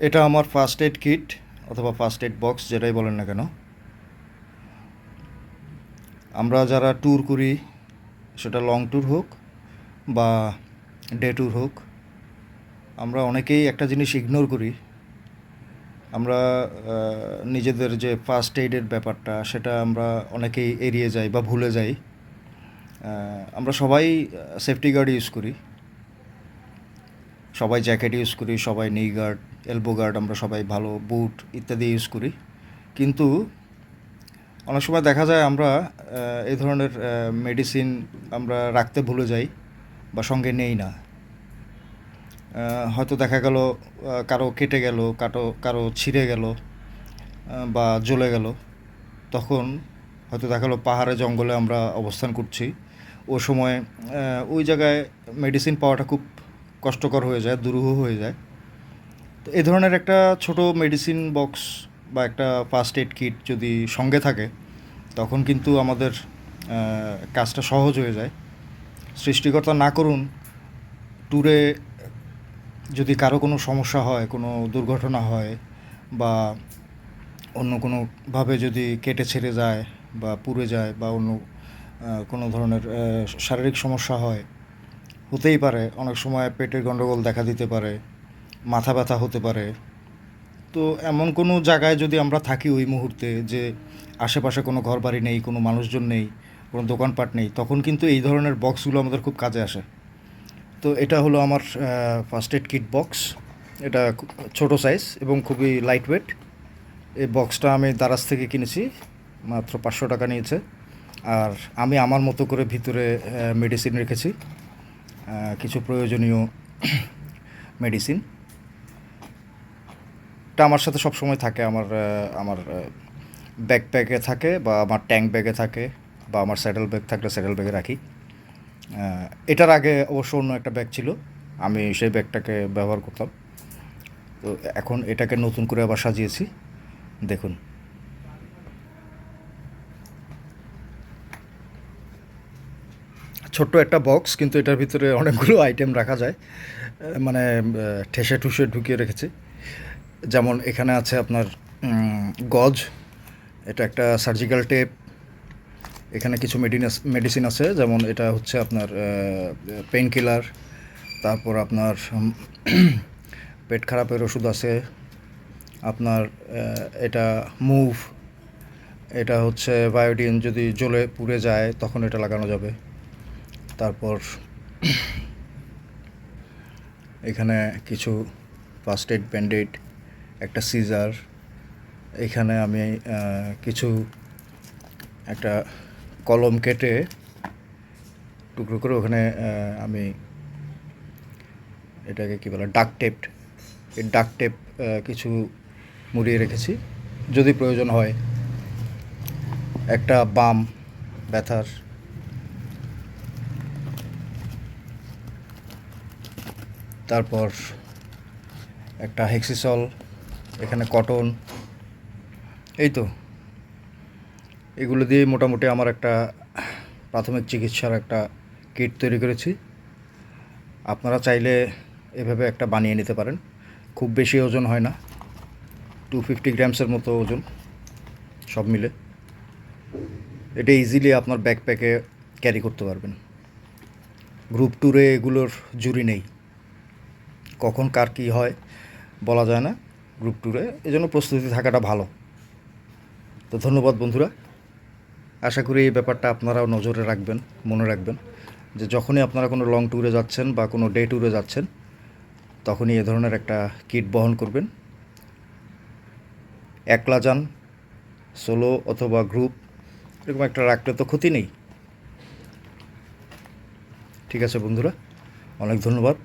এটা আমার first aid kit অথবা ফার্স্ট এড বক্স যেটাই বলেন না কেন। আমরা যারা ট্যুর করি, সেটা লং ট্যুর হোক বা ডে ট্যুর হোক, আমরা অনেকেই একটা জিনিস ইগনোর করি। আমরা নিজেদের যে ফার্স্ট এইডের ব্যাপারটা, সেটা আমরা অনেকেই এড়িয়ে যাই বা ভুলে যাই। আমরা সবাই সেফটি গার্ড ইউজ করি, সবাই জ্যাকেট ইউজ করি, সবাই নি গার্ড, এলবো গার্ড, আমরা সবাই ভালো বুট ইত্যাদি ইউজ করি। কিন্তু অনেক সময় দেখা যায় আমরা এই ধরনের মেডিসিন আমরা রাখতে ভুলে যাই বা সঙ্গে নেই না। হয়তো দেখা গেল কারো কেটে গেল, কারো ছিঁড়ে গেল বা জ্বলে গেল, তখন হয়তো দেখা গেলো পাহাড়ে জঙ্গলে আমরা অবস্থান করছি। ও সময় ওই জায়গায় মেডিসিন পাওয়াটা খুব কষ্টকর হয়ে যায়, দুরূহ হয়ে যায়। তো এই ধরনের একটা ছোট মেডিসিন বক্স বা একটা ফার্স্ট এড কিট যদি সঙ্গে থাকে, তখন কিন্তু আমাদের কাজটা সহজ হয়ে যায়। সৃষ্টিকর্তা না করুন, ট্যুরে যদি কারো কোনো সমস্যা হয়, কোনো দুর্ঘটনা হয় বা অন্য কোনোভাবে যদি কেটে ছেড়ে যায় বা পুড়ে যায় বা অন্য কোনো ধরনের শারীরিক সমস্যা হয়, হতেই পারে। অনেক সময় পেটের গণ্ডগোল দেখা দিতে পারে, মাথা ব্যথা হতে পারে। তো এমন কোনো জায়গায় যদি আমরা থাকি ওই মুহূর্তে, যে আশেপাশে কোনো ঘরবাড়ি নেই, কোনো মানুষজন নেই, কোনো দোকানপাট নেই, তখন কিন্তু এই ধরনের বক্সগুলো আমাদের খুব কাজে আসে। তো এটা হলো আমার ফার্স্ট এড কিট বক্স। এটা ছোটো সাইজ এবং খুবই লাইট ওয়েট। এই বক্সটা আমি দারাজ থেকে কিনেছি, মাত্র 500 টাকা নিয়েছে। আর আমি আমার মতো করে ভিতরে মেডিসিন রেখেছি, কিছু প্রয়োজনীয় মেডিসিন। এটা আমার সাথে সব সময় থাকে, আমার ব্যাকপ্যাকে থাকে বা আমার ট্যাঙ্ক ব্যাগে থাকে বা আমার স্যাডেল ব্যাগ থাকলে স্যাডেল ব্যাগে রাখি। এটার আগে অবশ্য অন্য একটা ব্যাগ ছিল, আমি সেই ব্যাগটাকে ব্যবহার করতাম। তো এখন এটাকে নতুন করে আবার সাজিয়েছি, দেখুন। ছোট্ট একটা বক্স, কিন্তু এটার ভিতরে অনেকগুলো আইটেম রাখা যায়, মানে ঠেসে ঠুসে ঢুকিয়ে রেখেছি। যেমন এখানে আছে আপনার গজ, এটা একটা সার্জিক্যাল টেপ। এখানে কিছু মেডিসিন আছে, যেমন এটা হচ্ছে আপনার পেইন কিলার। তারপর আপনার পেট খারাপের ওষুধ আছে আপনার। এটা মুভ, এটা হচ্ছে বায়োডিন, যদি জ্বলে পুড়ে যায় তখন এটা লাগানো যাবে। তারপর এখানে কিছু ফার্স্ট এড ব্যান্ডেড, একটা সিজার। এখানে আমি কিছু একটা কলম কেটে টুকরো করে ওখানে আমি এটাকে কী বলে, ডাক টেপ, এই ডাক টেপ কিছু মুড়িয়ে রেখেছি যদি প্রয়োজন হয়। একটা বাম ব্যথার, তারপর একটা হেক্সিসল, এখানে কটন। এই তো, এগুলো দিয়ে মোটামুটি আমার একটা প্রাথমিক চিকিৎসার একটা কিট তৈরি করেছি। আপনারা চাইলে এভাবে একটা বানিয়ে নিতে পারেন। খুব বেশি ওজন হয় না, 250 গ্রামসের মতো ওজন সব মিলে। এটা ইজিলি আপনার ব্যাকপ্যাকে ক্যারি করতে পারবেন। গ্রুপ ট্যুরে এগুলোর জুড়ি নেই, কখন কার কী হয় বলা যায় না গ্রুপ ট্যুরে, এজন্য প্রস্তুতি থাকাটা ভালো। তো ধন্যবাদ বন্ধুরা, আশা করি এই ব্যাপারটা আপনারাও নজরে রাখবেন, মনে রাখবেন যে যখনই আপনারা কোনো লং ট্যুরে যাচ্ছেন বা কোনো ডে ট্যুরে যাচ্ছেন, তখনই এ ধরনের একটা কিট বহন করবেন। একলা যান, সোলো অথবা গ্রুপ, এরকম একটা রাখলে তো ক্ষতি নেই। ঠিক আছে বন্ধুরা, অনেক ধন্যবাদ।